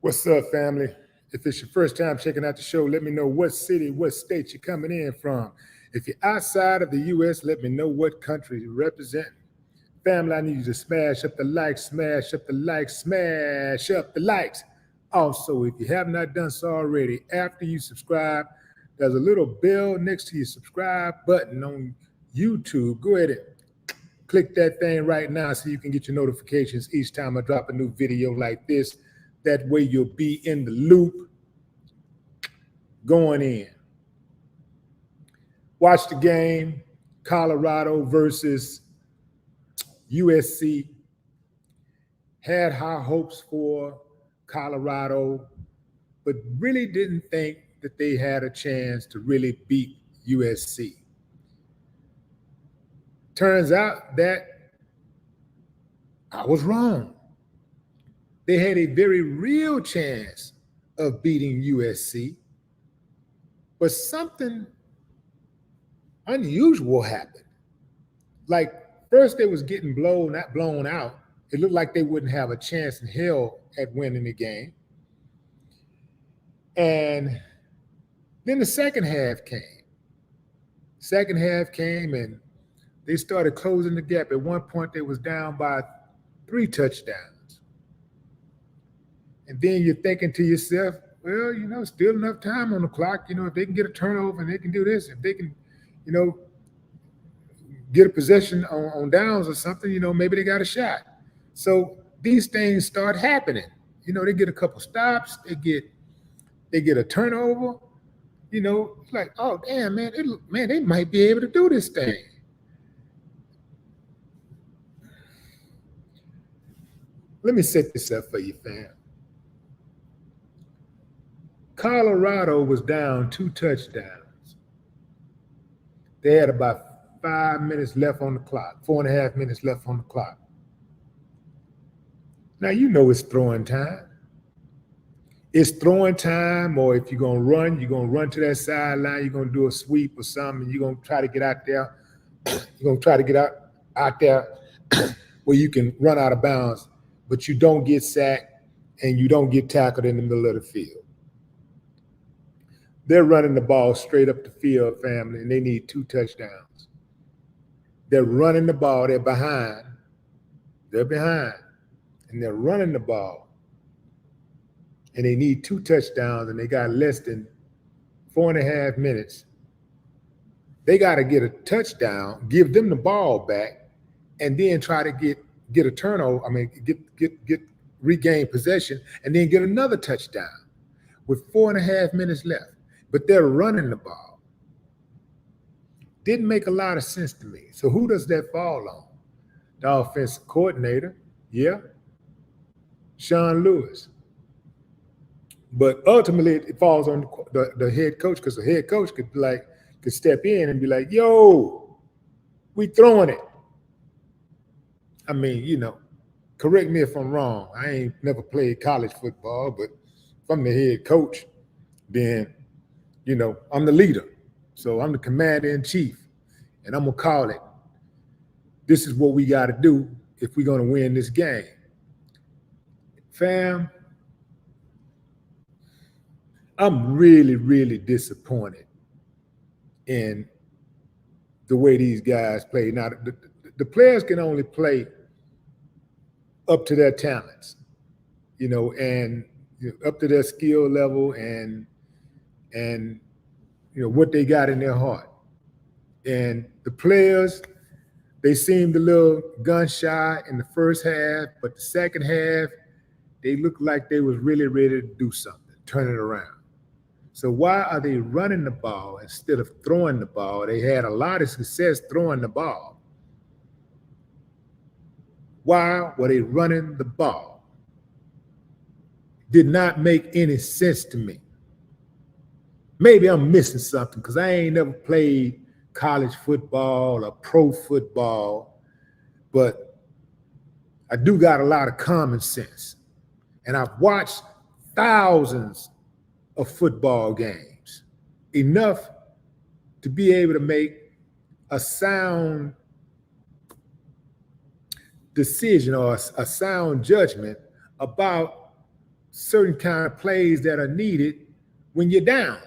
What's up, family? If it's your first time checking out the show, let me know what city, what state you're coming in from. If you're outside of the U.S., let me know what country you represent. Family, I need you to smash up the likes, smash up the likes, smash up the likes. Also, if you have not done so already, after you subscribe, there's a little bell next to your subscribe button on YouTube. Go ahead and click that thing right now so you can get your notifications each time I drop a new video like this. That way you'll be in the loop going in. Watch the game, Colorado versus USC. Had high hopes for Colorado, but really didn't think that they had a chance to really beat USC. Turns out that I was wrong. They had a very real chance of beating USC, but something unusual happened. Like, first they was getting blown out. It looked like they wouldn't have a chance in hell at winning the game. And then the second half came. And they started closing the gap. At one point, they was down by 3 touchdowns. And then you're thinking to yourself, well, still enough time on the clock. If they can get a turnover and they can do this, if they can, get a possession on downs or something, maybe they got a shot. So these things start happening. They get a couple stops, they get a turnover. It's like, oh damn, man, they might be able to do this thing. Let me set this up for you, fam. Colorado was down 2 touchdowns. They had about 5 minutes left on the clock, 4.5 minutes left on the clock. Now, it's throwing time. It's throwing time, or if you're going to run to that sideline, you're going to do a sweep or something, you're going to try to get out there. You're going to try to get out there where you can run out of bounds, but you don't get sacked and you don't get tackled in the middle of the field. They're running the ball straight up the field, family, and they need 2 touchdowns. They're running the ball. They're behind. And they're running the ball. And they need 2 touchdowns, and they got less than 4.5 minutes. They got to get a touchdown, give them the ball back, and then try to get a turnover. Regain possession, and then get another touchdown with 4.5 minutes left. But they're running the ball. Didn't make a lot of sense to me. So who does that fall on? The offensive coordinator, yeah, Sean Lewis. But ultimately, it falls on the head coach, because the head coach could step in and be like, yo, we throwing it. Correct me if I'm wrong. I ain't never played college football, but if I'm the head coach, then, I'm the leader. So I'm the commander-in-chief, and I'm going to call it. This is what we got to do if we're going to win this game. Fam, I'm really, really disappointed in the way these guys play. Now, the players can only play up to their talents, and up to their skill level and what they got in their heart. And the players, they seemed a little gun shy in the first half, but the second half, they looked like they was really ready to do something, turn it around. So why are they running the ball instead of throwing the ball? They had a lot of success throwing the ball. Why were they running the ball? Did not make any sense to me. Maybe I'm missing something, because I ain't never played college football or pro football, but I do got a lot of common sense. And I've watched thousands of football games, enough to be able to make a sound decision or a sound judgment about certain kind of plays that are needed when you're down.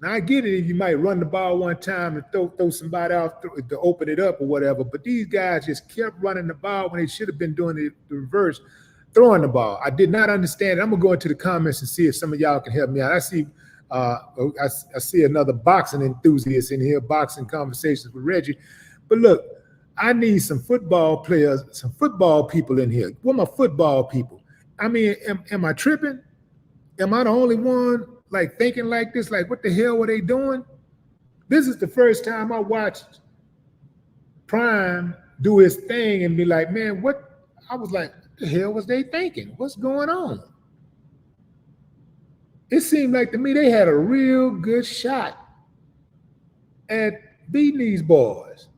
Now I get it if you might run the ball one time and throw somebody out to open it up or whatever, but these guys just kept running the ball when they should have been doing the reverse, throwing the ball. I did not understand it. I'm gonna go into the comments and see if some of y'all can help me out. I see another boxing enthusiast in here, boxing conversations with Reggie. But look, I need some football players, some football people in here. What are my football people? I mean, am I tripping? Am I the only one like thinking like this? Like, what the hell were they doing? This is the first time I watched Prime do his thing and be like, man, what? I was like, what the hell was they thinking? What's going on? It seemed like to me they had a real good shot at beating these boys.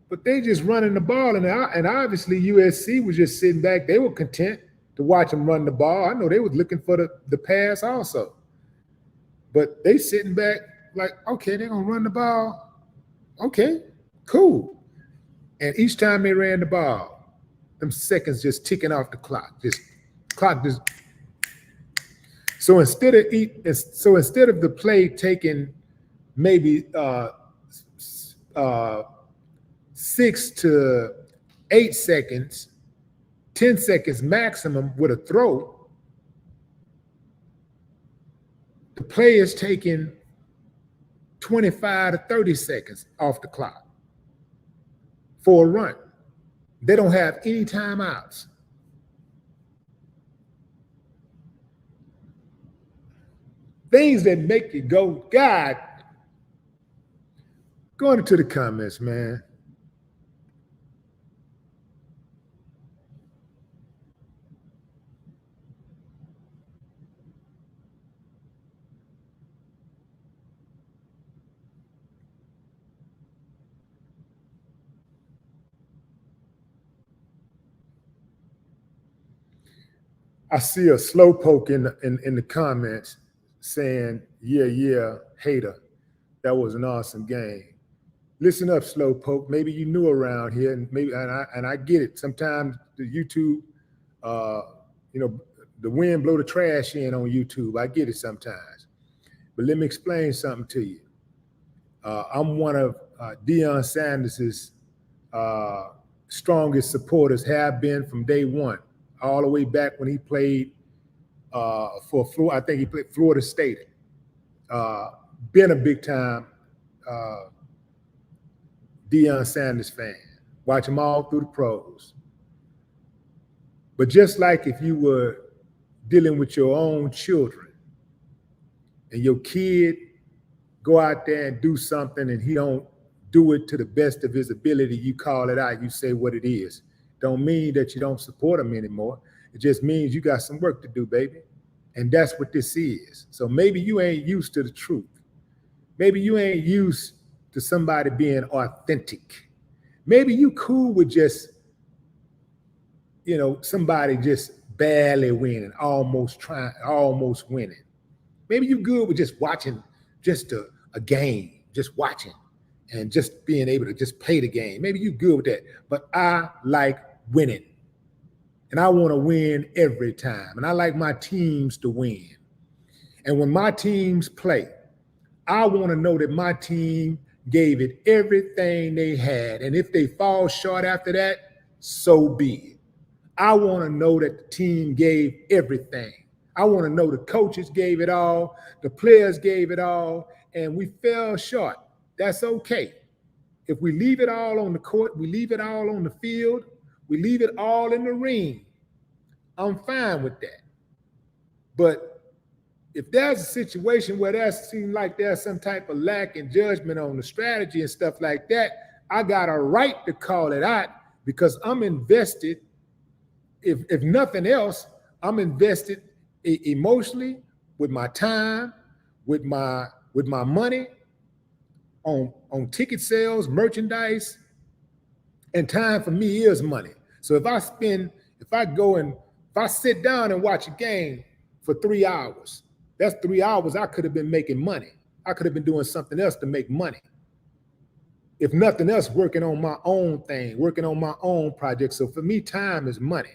But they just running the ball, and obviously USC was just sitting back. They were content to watch them run the ball. I know they was looking for the pass also. But they sitting back like, okay, they're going to run the ball. Okay, cool. And each time they ran the ball, them seconds just ticking off the clock. So instead of the play taking maybe 6 to 8 seconds, 10 seconds maximum with a throw, the play is taking 25 to 30 seconds off the clock for a run. They don't have any timeouts. Things that make you go, God. Go into the comments, man. I see a slowpoke in the comments saying, yeah, hater. That was an awesome game. Listen up, slowpoke. Maybe you new around here, and I get it. Sometimes the YouTube, the wind blow the trash in on YouTube. I get it sometimes. But let me explain something to you. I'm one of Deion Sanders's strongest supporters, have been from day one, all the way back when he played for Florida. I think he played Florida State. Been a big time Deion Sanders fan. Watch him all through the pros. But just like if you were dealing with your own children and your kid go out there and do something and he don't do it to the best of his ability, you call it out, you say what it is. Don't mean that you don't support him anymore. It just means you got some work to do, baby. And that's what this is. So maybe you ain't used to the truth. Maybe you ain't used to somebody being authentic. Maybe you cool with just, somebody just barely winning, almost winning. Maybe you good with just watching just a game, just watching and just being able to just play the game. Maybe you good with that. But I like winning. And I want to win every time. And I like my teams to win. And when my teams play, I want to know that my team gave it everything they had. And if they fall short after that, so be it. I want to know that the team gave everything. I want to know the coaches gave it all, the players gave it all, and we fell short. That's okay. If we leave it all on the court, we leave it all on the field, we leave it all in the ring, I'm fine with that. But if there's a situation where that seems like there's some type of lack in judgment on the strategy and stuff like that, I got a right to call it out because I'm invested. If nothing else, I'm invested emotionally, with my time, with my money, on ticket sales, merchandise, and time for me is money. So if I sit down and watch a game for 3 hours, that's 3 hours I could have been making money. I could have been doing something else to make money. If nothing else, working on my own thing, working on my own project. So for me, time is money.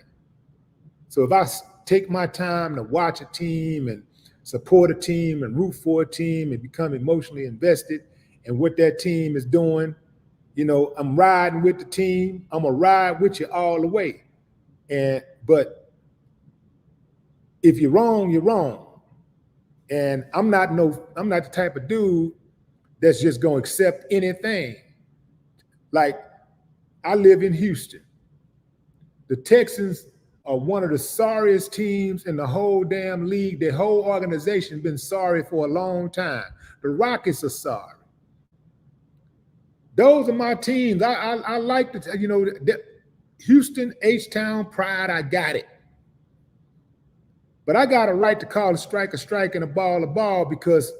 So if I take my time to watch a team and support a team and root for a team and become emotionally invested in what that team is doing. You know, I'm riding with the team. I'm gonna ride with you all the way. But if you're wrong, you're wrong. And I'm not the type of dude that's just gonna accept anything. Like, I live in Houston. The Texans are one of the sorriest teams in the whole damn league. Their whole organization been sorry for a long time. The Rockets are sorry. Those are my teams. I like the, you know, Houston, H-Town, pride, I got it. But I got a right to call a strike and a ball because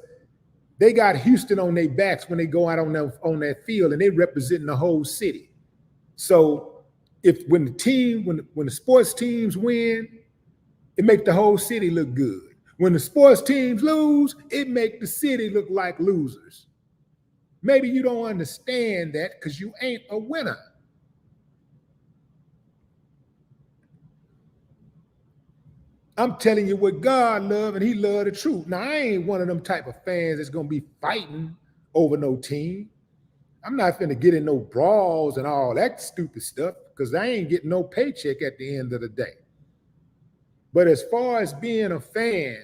they got Houston on their backs when they go out on that field, and they representing the whole city. So when the sports teams win, it makes the whole city look good. When the sports teams lose, it makes the city look like losers. Maybe you don't understand that because you ain't a winner. I'm telling you what God loves, and he loves the truth. Now, I ain't one of them type of fans that's going to be fighting over no team. I'm not finna get in no brawls and all that stupid stuff because I ain't getting no paycheck at the end of the day. But as far as being a fan,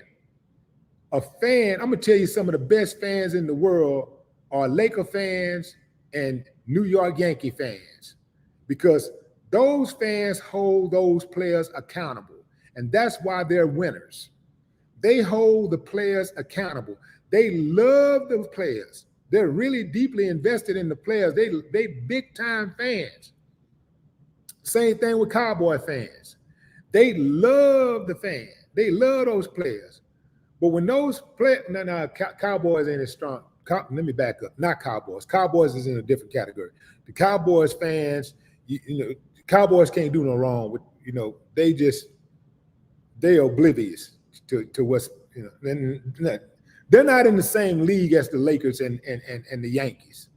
I'm going to tell you some of the best fans in the world are Laker fans and New York Yankee fans, because those fans hold those players accountable. And that's why they're winners. They hold the players accountable. They love those players. They're really deeply invested in the players. They big time fans. Same thing with Cowboy fans. They love the fans. They love those players. But when those players, Cowboys ain't as strong. Let me back up. Not Cowboys. Cowboys is in a different category. The Cowboys fans, you know, Cowboys can't do no wrong with, you know, they're oblivious to what's, you know, they're not in the same league as the Lakers and the Yankees.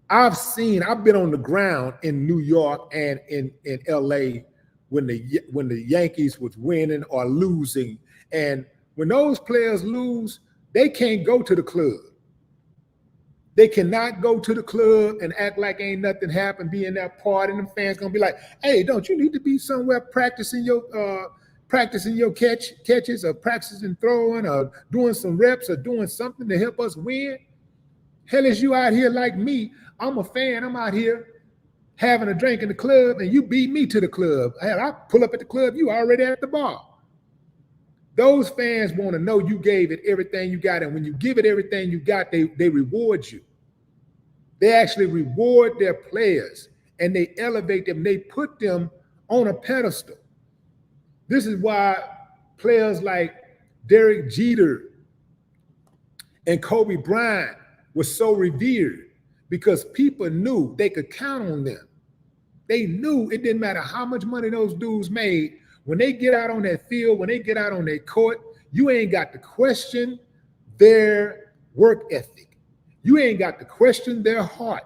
I've been on the ground in New York and in LA when the Yankees was winning or losing. And when those players lose, they can't go to the club. They cannot go to the club and act like ain't nothing happened, be in that party, and the fans gonna be like, hey, don't you need to be somewhere practicing your catches or practicing throwing or doing some reps or doing something to help us win? Hell, is you out here like me? I'm a fan. I'm out here having a drink in the club, and you beat me to the club. Hell, I pull up at the club, you already at the bar. Those fans want to know you gave it everything you got, and when you give it everything you got, they reward you. They actually reward their players, and they elevate them. They put them on a pedestal. This is why players like Derek Jeter and Kobe Bryant were so revered, because people knew they could count on them. They knew it didn't matter how much money those dudes made. When they get out on that field, when they get out on that court, you ain't got to question their work ethic. You ain't got to question their heart.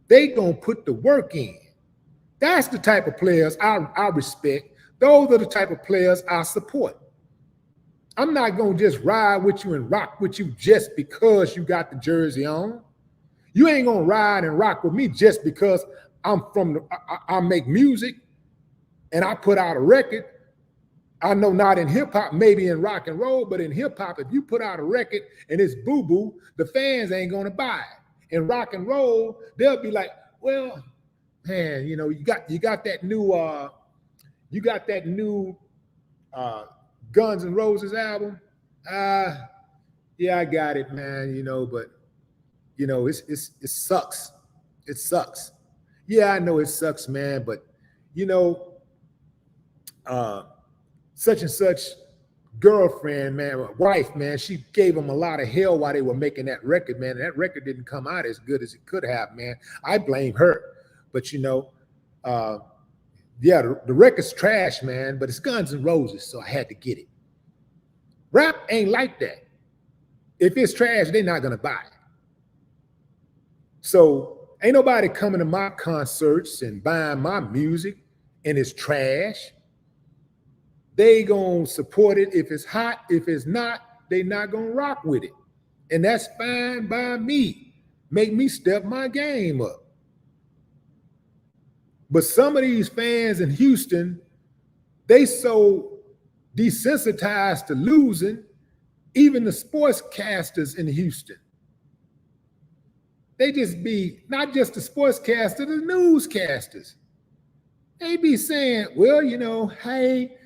They gonna put the work in. That's the type of players I respect. Those are the type of players I support. I'm not gonna just ride with you and rock with you just because you got the jersey on. You ain't gonna ride and rock with me just because I make music and I put out a record. I know not in hip hop, maybe in rock and roll, but in hip hop, if you put out a record and it's boo-boo, the fans ain't gonna buy it. In rock and roll, they'll be like, well, man, you know, you got that new Guns N' Roses album. Yeah, I got it, man, you know, but you know, it sucks. It sucks. Yeah, I know it sucks, man, but you know, such and such girlfriend, man, wife, man, she gave them a lot of hell while they were making that record, man. And that record didn't come out as good as it could have, man. I blame her. But you know, yeah, the record's trash, man, but it's Guns N' Roses, so I had to get it. Rap ain't like that. If it's trash, they're not gonna buy it. So ain't nobody coming to my concerts and buying my music and it's trash. they gonna support it if it's hot. If it's not, they not gonna rock with it. And that's fine by me. Make me step my game up. But some of these fans in Houston, they so desensitized to losing, even the sportscasters in Houston. They just be, not just the sportscasters, the newscasters. They be saying, well, you know, hey,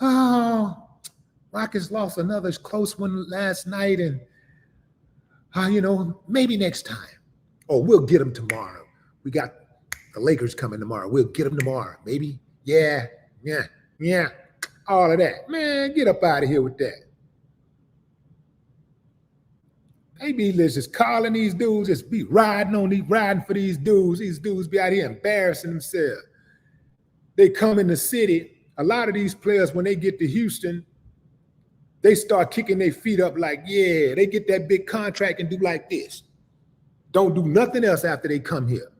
Rockets lost another close one last night, and you know, maybe next time. Or we'll get them tomorrow. We got the Lakers coming tomorrow. We'll get them tomorrow. Maybe. Yeah. All of that. Man, get up out of here with that. They be just calling these dudes, just be riding for these dudes. These dudes be out here embarrassing themselves. They come in the city. A lot of these players, when they get to Houston, they start kicking their feet up like, yeah, they get that big contract and do like this. Don't do nothing else after they come here.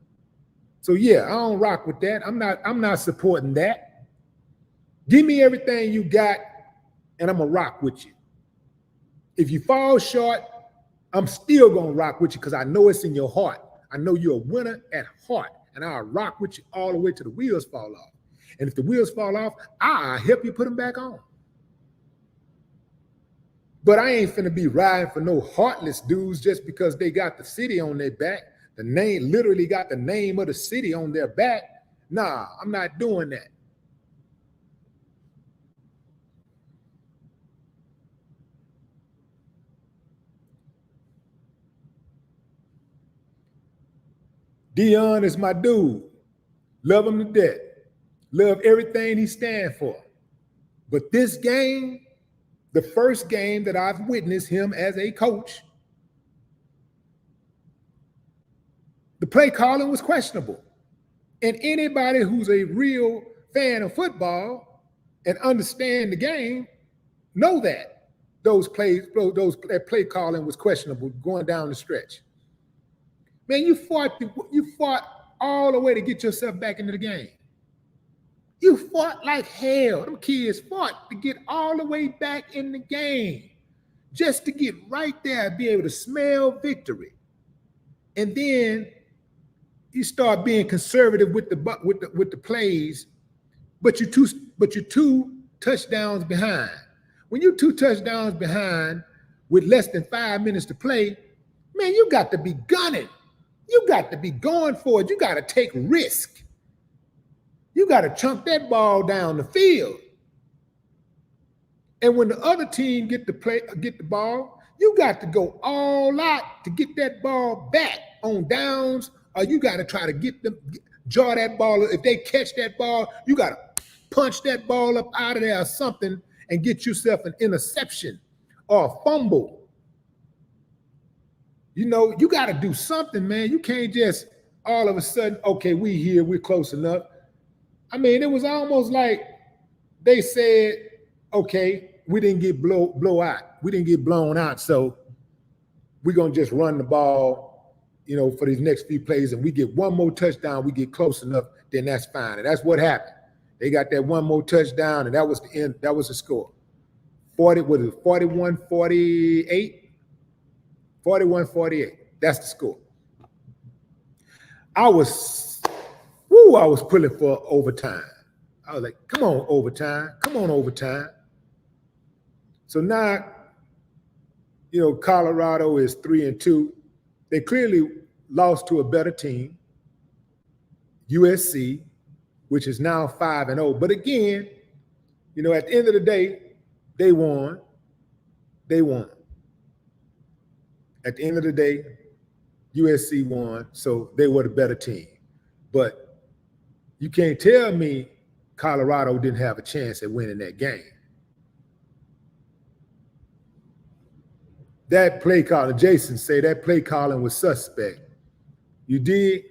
So yeah, I don't rock with that. I'm not supporting that. Give me everything you got, and I'm gonna rock with you. If you fall short, I'm still gonna rock with you because I know it's in your heart. I know you're a winner at heart, and I'll rock with you all the way till the wheels fall off. And if the wheels fall off, I'll help you put them back on. But I ain't finna be riding for no heartless dudes just because they got the city on their back. The name, literally got the name of the city on their back. Nah, I'm not doing that. Dion is my dude. Love him to death. Love everything he stands for. But this game, the first game that I've witnessed him as a coach, the play calling was questionable. And anybody who's a real fan of football and understand the game know that that play calling was questionable going down the stretch. Man, you fought all the way to get yourself back into the game. You fought like hell. Them kids fought to get all the way back in the game, just to get right there and be able to smell victory. And then you start being conservative with the plays, but you're two touchdowns behind. When you're 2 touchdowns behind with less than 5 minutes to play, man, you got to be gunning. You got to be going for it. You got to take risk. You got to chunk that ball down the field. And when the other team get the ball, you got to go all out to get that ball back on downs, or you got to try to draw that ball. If they catch that ball, you got to punch that ball up out of there or something and get yourself an interception or a fumble. You know, you got to do something, man. You can't just all of a sudden, okay, we're close enough. I mean, it was almost like they said, okay, we didn't get blow out. We didn't get blown out, so we're going to just run the ball, you know, for these next few plays, and we get one more touchdown, we get close enough, then that's fine. And that's what happened. They got that one more touchdown, and that was the end. That was the score. 41-48? 41-48. That's the score. I was pulling for overtime. I was like, come on, overtime. Come on, overtime. So now, you know, Colorado is 3-2. They clearly lost to a better team, USC, which is now 5-0. But again, you know, at the end of the day, they won. They won. At the end of the day, USC won, so they were the better team. But you can't tell me Colorado didn't have a chance at winning that game. That play calling, Jason say that play calling was suspect. You did?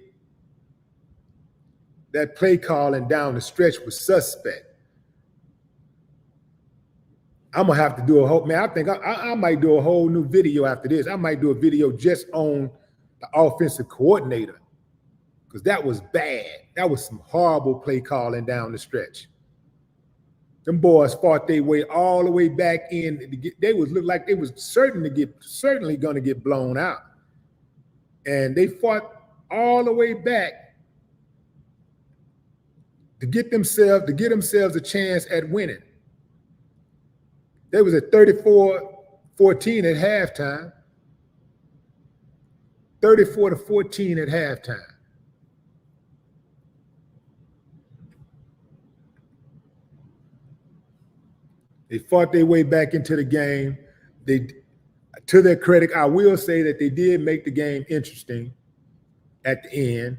That play calling down the stretch was suspect. I'm gonna have to do a whole, man, I think I might do a whole new video after this. I might do a video just on the offensive coordinator, because that was bad. That was some horrible play calling down the stretch. Them boys fought their way all the way back in. They was looked like they was certainly going to get blown out, and they fought all the way back to get themselves a chance at winning. They was at 34-14 at halftime. 34-14 at halftime. They fought their way back into the game. They, to their credit, I will say that they did make the game interesting at the end.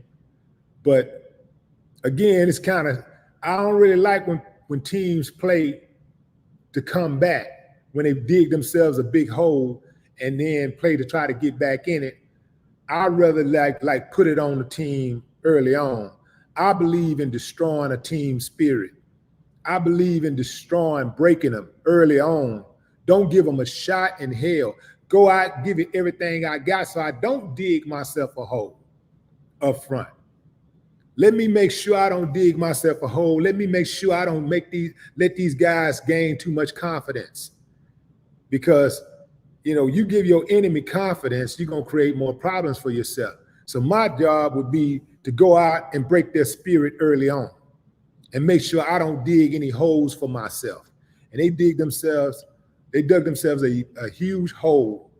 But again, it's kind of, I don't really like when teams play to come back, when they dig themselves a big hole and then play to try to get back in it. I'd rather like put it on the team early on. I believe in destroying a team spirit. I believe in breaking them early on. Don't give them a shot in hell. Go out, give it everything I got so I don't dig myself a hole up front. Let me make sure I don't dig myself a hole. Let me make sure I don't let these guys gain too much confidence. Because, you give your enemy confidence, you're going to create more problems for yourself. So my job would be to go out and break their spirit early on and make sure I don't dig any holes for myself. And they dug themselves a huge hole,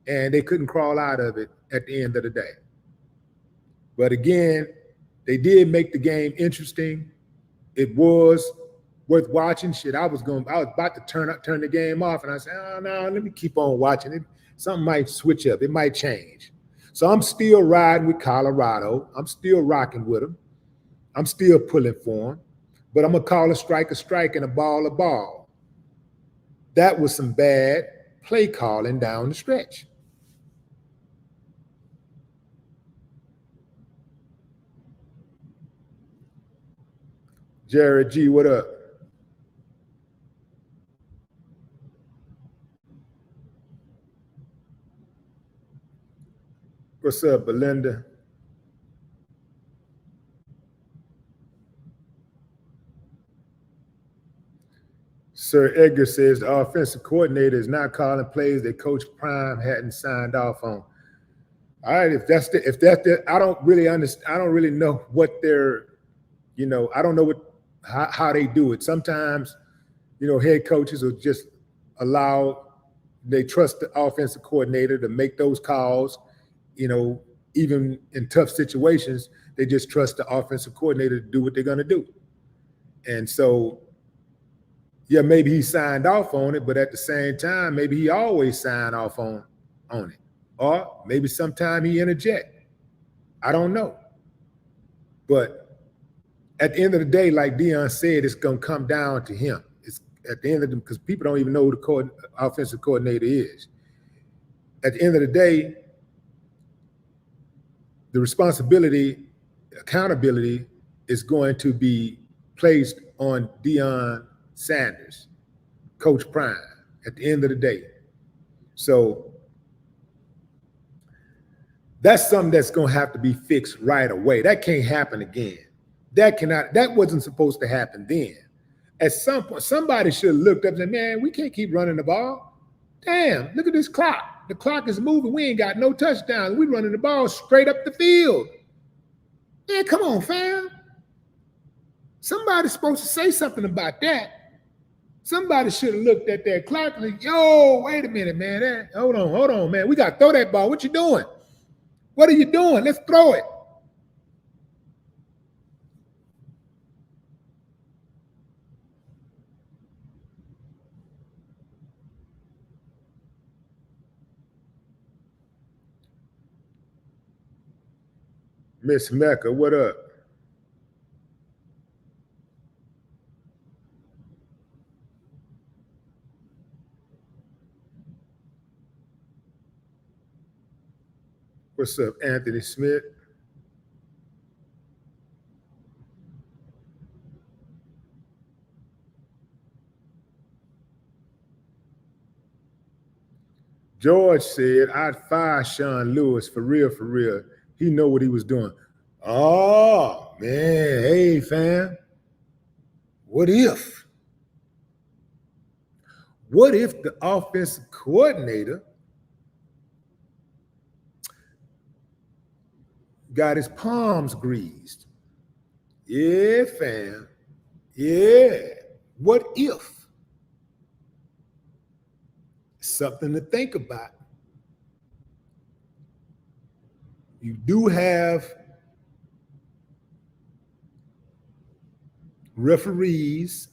and they couldn't crawl out of it at the end of the day. But again, they did make the game interesting. It was worth watching. I was about to turn the game off, and I said, oh no, let me keep on watching it. Something might switch up. It might change. So I'm still riding with Colorado. I'm still rocking with them. I'm still pulling for them. But I'm going to call a strike, and a ball a ball. That was some bad play calling down the stretch. Jared G, what up? What's up, Belinda? Sir Edgar says the offensive coordinator is not calling plays that Coach Prime hadn't signed off on. All right, if that's I don't really understand. I don't really know what they're, I don't know how they do it. Sometimes, head coaches will just they trust the offensive coordinator to make those calls. Even in tough situations, they just trust the offensive coordinator to do what they're going to do. And so, yeah, maybe he signed off on it, but at the same time, maybe he always signed off on it. Or maybe sometime he interject. I don't know. But at the end of the day, like Deion said, it's going to come down to him. It's at the end of the, because people don't even know who the offensive coordinator is. At the end of the day, the responsibility, accountability is going to be placed on Deion Sanders, Coach Prime, at the end of the day. So that's something that's going to have to be fixed right away. That can't happen again. That wasn't supposed to happen then. At some point, somebody should have looked up and said, man, we can't keep running the ball. Damn, look at this clock. The clock is moving. We ain't got no touchdowns. We running the ball straight up the field. Man, come on, fam. Somebody's supposed to say something about that. Somebody should have looked at that clock and like, yo, wait a minute, man. Hold on, man. We got to throw that ball. What you doing? What are you doing? Let's throw it. Miss Mecca, what up? What's up, Anthony Smith? George said, I'd fire Sean Lewis for real, for real. He know what he was doing. Oh, man. Hey, fam. What if? What if the offensive coordinator got his palms greased? Yeah, fam. Yeah. What if? Something to think about. You do have referees,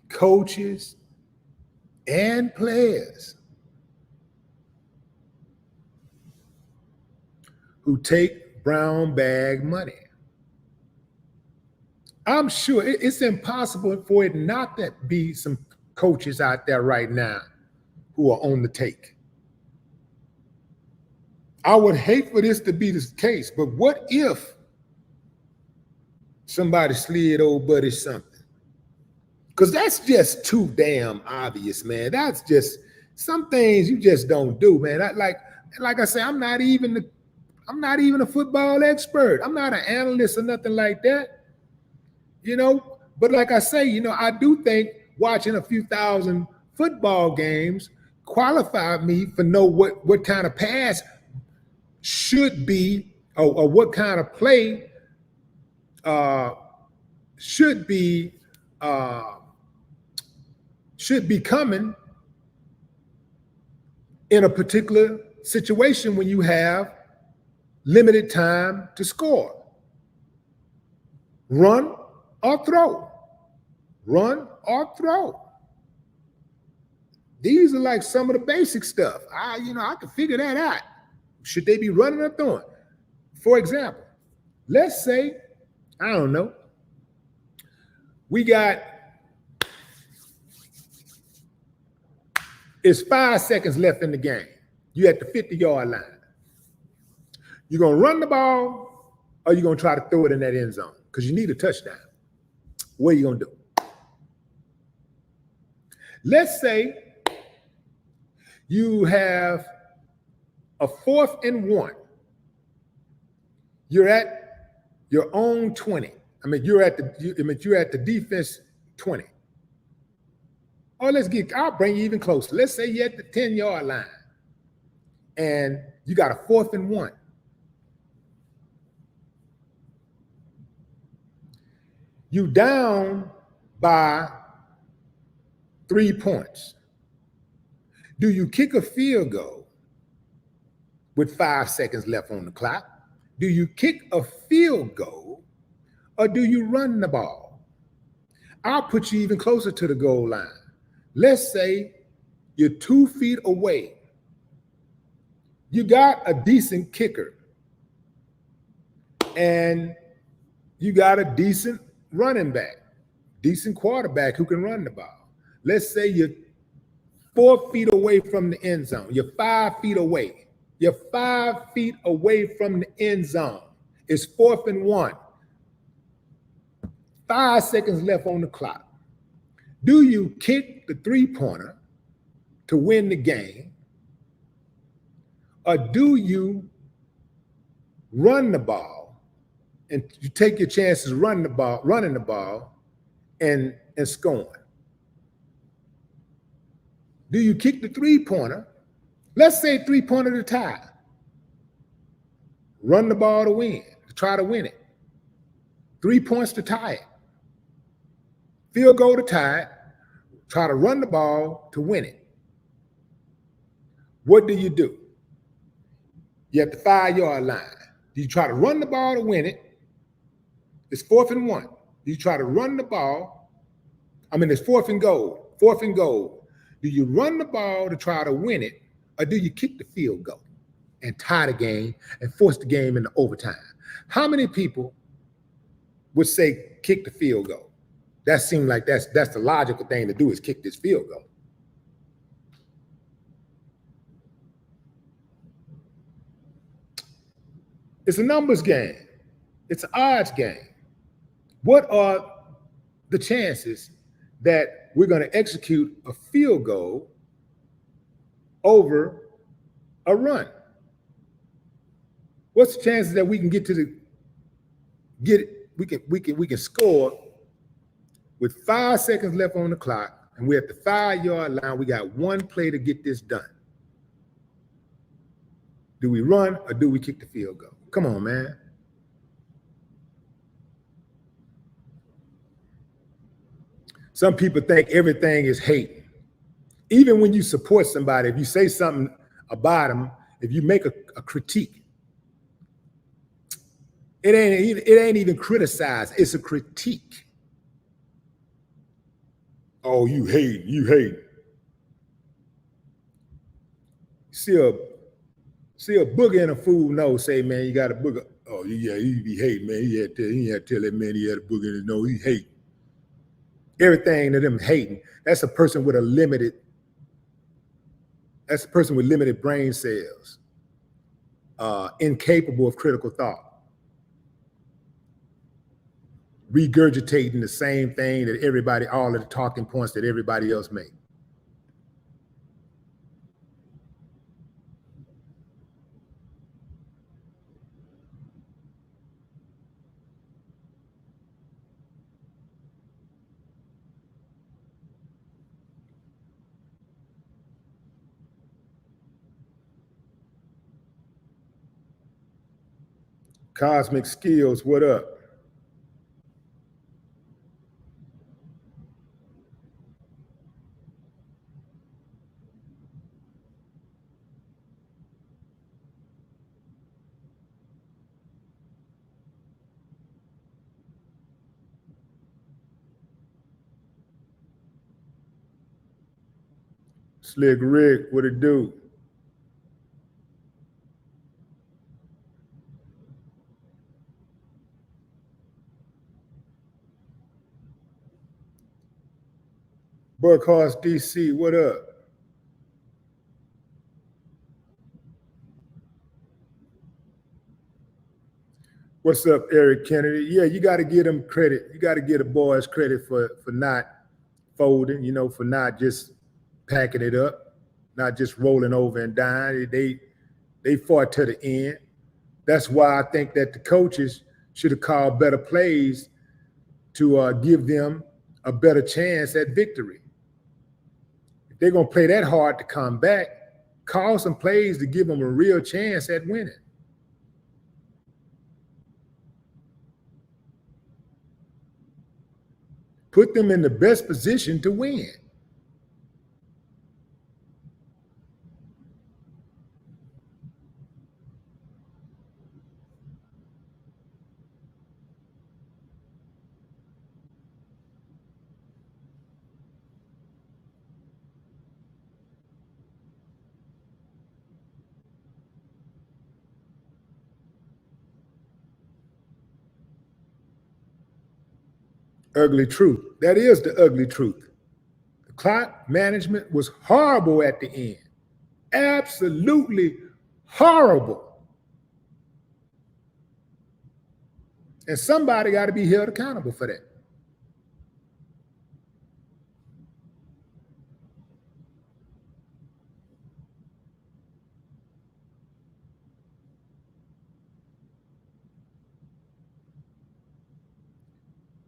coaches, and players who take brown bag money. I'm sure it's impossible for it not to be some coaches out there right now who are on the take. I would hate for this to be the case, but what if somebody slid old buddy something? Because that's just too damn obvious, man. That's just some things you just don't do, man. Like I say, I'm not even a football expert. I'm not an analyst or nothing like that. You know, but like I say, you know, I do think watching a few thousand football games qualified me for know what kind of pass should be or what kind of play should be coming in a particular situation when you have limited time to score. Run or throw. Run or throw. These are like some of the basic stuff. I can figure that out. Should they be running or throwing? For example, let's say, I don't know, it's 5 seconds left in the game. You're at the 50-yard line. You're going to run the ball or you're going to try to throw it in that end zone because you need a touchdown. What are you going to do? Let's say you have a 4th and 1. You're at your own 20. You're at the defense 20. Or I'll bring you even closer. Let's say you're at the 10-yard line and you got a 4th and 1. You down by 3 points. Do you kick a field goal with 5 seconds left on the clock? Do you kick a field goal or do you run the ball? I'll put you even closer to the goal line. Let's say you're 2 feet away. You got a decent kicker and you got a decent running back, decent quarterback who can run the ball. Let's say you're 4 feet away from the end zone. You're 5 feet away. You're 5 feet away from the end zone. It's 4th and 1. 5 seconds left on the clock. Do you kick the 3-pointer to win the game? Or do you run the ball and you take your chances running the ball and scoring? Do you kick the 3-pointer? Let's say 3-pointer to tie. Run the ball to win, to try to win it. 3 points to tie it. Field goal to tie it. Try to run the ball to win it. What do? You're at the 5-yard line. Do you try to run the ball to win it? It's 4th and 1. Do you try to run the ball? It's 4th and goal. 4th and goal. Do you run the ball to try to win it, or do you kick the field goal and tie the game and force the game into overtime? How many people would say kick the field goal? That seems like that's the logical thing to do, is kick this field goal. It's a numbers game. It's an odds game. What are the chances that we're going to execute a field goal over a run? What's the chances that we can we can score with 5 seconds left on the clock and we're at the 5-yard line. We got one play to get this done. Do we run or do we kick the field goal? Come on, man. Some people think everything is hate. Even when you support somebody, if you say something about them, if you make a critique, it ain't even criticized. It's a critique. Oh, you hate. See a booger in a fool nose, say, man, you got a booger. Oh, yeah, he be hating, man. He had to tell that man he had a booger in his nose. He hate. Everything to them hating. That's a person with limited brain cells, incapable of critical thought, regurgitating the same thing that everybody, all of the talking points that everybody else made. Cosmic Skills, what up? Slick Rick, what it do? Buckhorse DC, what up? What's up, Eric Kennedy? Yeah, you got to give them credit. You got to give the boys credit for not folding, for not just packing it up, not just rolling over and dying. They fought to the end. That's why I think that the coaches should have called better plays to give them a better chance at victory. If they're going to play that hard to come back, call some plays to give them a real chance at winning. Put them in the best position to win. Ugly truth. That is the ugly truth. The clock management was horrible at the end. Absolutely horrible. And somebody got to be held accountable for that.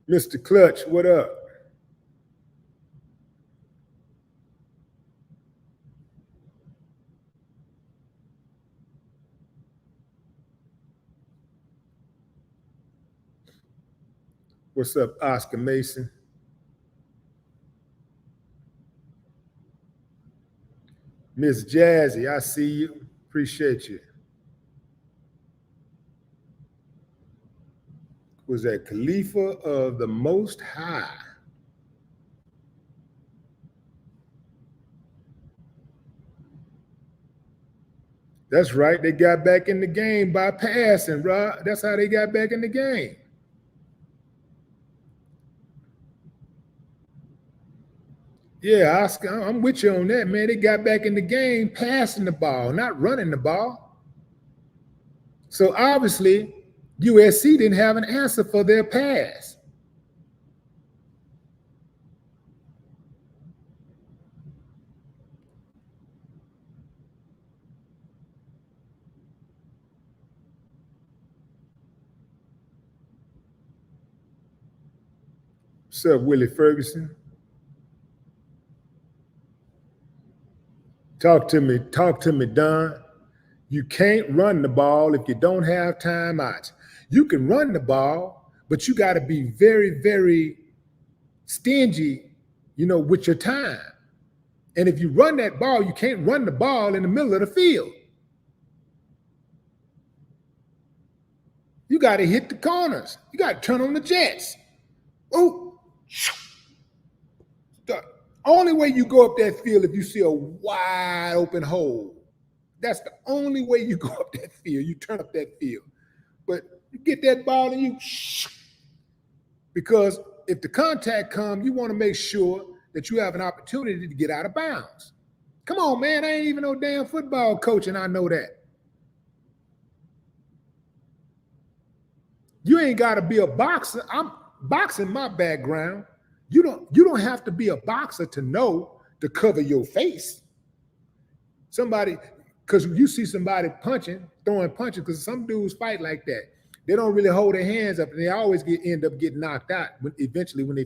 Mr. Clutch, what up? What's up, Oscar Mason? Miss Jazzy, I see you. Appreciate you. Was that Khalifa of the Most High? That's right. They got back in the game by passing, Rod. That's how they got back in the game. Yeah, Oscar, I'm with you on that, man. They got back in the game passing the ball, not running the ball. So obviously, USC didn't have an answer for their pass. What's up, Willie Ferguson? Talk to me, Don. You can't run the ball if you don't have timeouts. You can run the ball, but you got to be very, very stingy, with your time. And if you run that ball, you can't run the ball in the middle of the field. You got to hit the corners. You got to turn on the jets. Oh, the only way you go up that field if you see a wide open hole. That's the only way you go up that field. You turn up that field. But you get that ball and you, because if the contact comes, you want to make sure that you have an opportunity to get out of bounds. Come on, man. I ain't even no damn football coach, and I know that. You ain't got to be a boxer. I'm boxing my background. You don't have to be a boxer to know to cover your face. Because you see somebody throwing punches, because some dudes fight like that. They don't really hold their hands up, and they always end up getting knocked out. Eventually, when they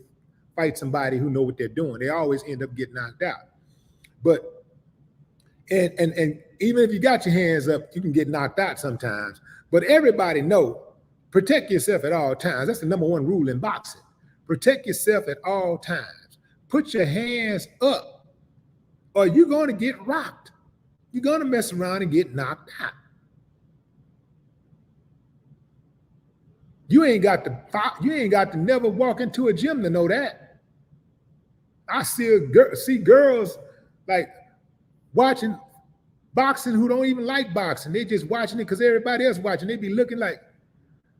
fight somebody who know what they're doing, they always end up getting knocked out. But and even if you got your hands up, you can get knocked out sometimes. But everybody know, protect yourself at all times. That's the number one rule in boxing. Protect yourself at all times. Put your hands up, or you're going to get rocked. You're going to mess around and get knocked out. You ain't got to never walk into a gym to know that. I see girls like watching boxing who don't even like boxing. They just watching it because everybody else watching. They be looking like,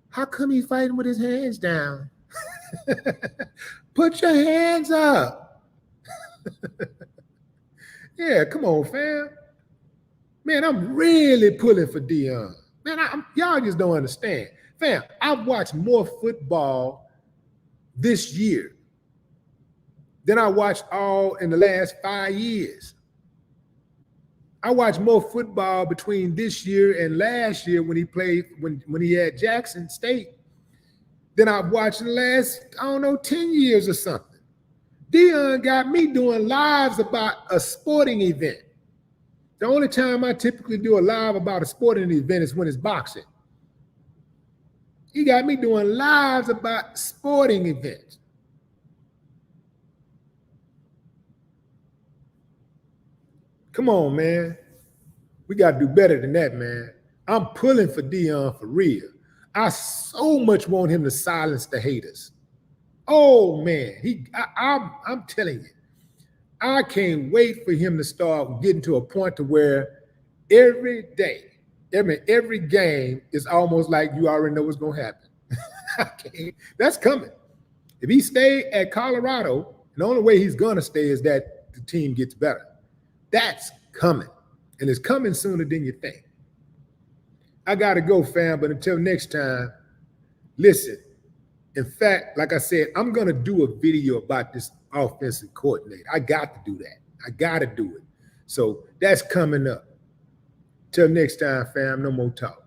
how come he fighting with his hands down? Put your hands up. Yeah, come on, fam. Man, I'm really pulling for Dion. Man, y'all just don't understand. Fam, I've watched more football this year than I watched all in the last 5 years. I watched more football between this year and last year when he played, when he had Jackson State, than I've watched in the last, 10 years or something. Dion got me doing lives about a sporting event. The only time I typically do a live about a sporting event is when it's boxing. He got me doing lives about sporting events. Come on, man. We got to do better than that, man. I'm pulling for Dion for real. I so much want him to silence the haters. Oh, man. I'm telling you, I can't wait for him to start getting to a point to where every day, every game is almost like you already know what's going to happen. That's coming. If he stay at Colorado, the only way he's going to stay is that the team gets better. That's coming. And it's coming sooner than you think. I got to go, fam. But until next time, listen. In fact, like I said, I'm going to do a video about this offensive coordinator. I got to do that. I got to do it. So that's coming up. Till next time, fam. No more talk.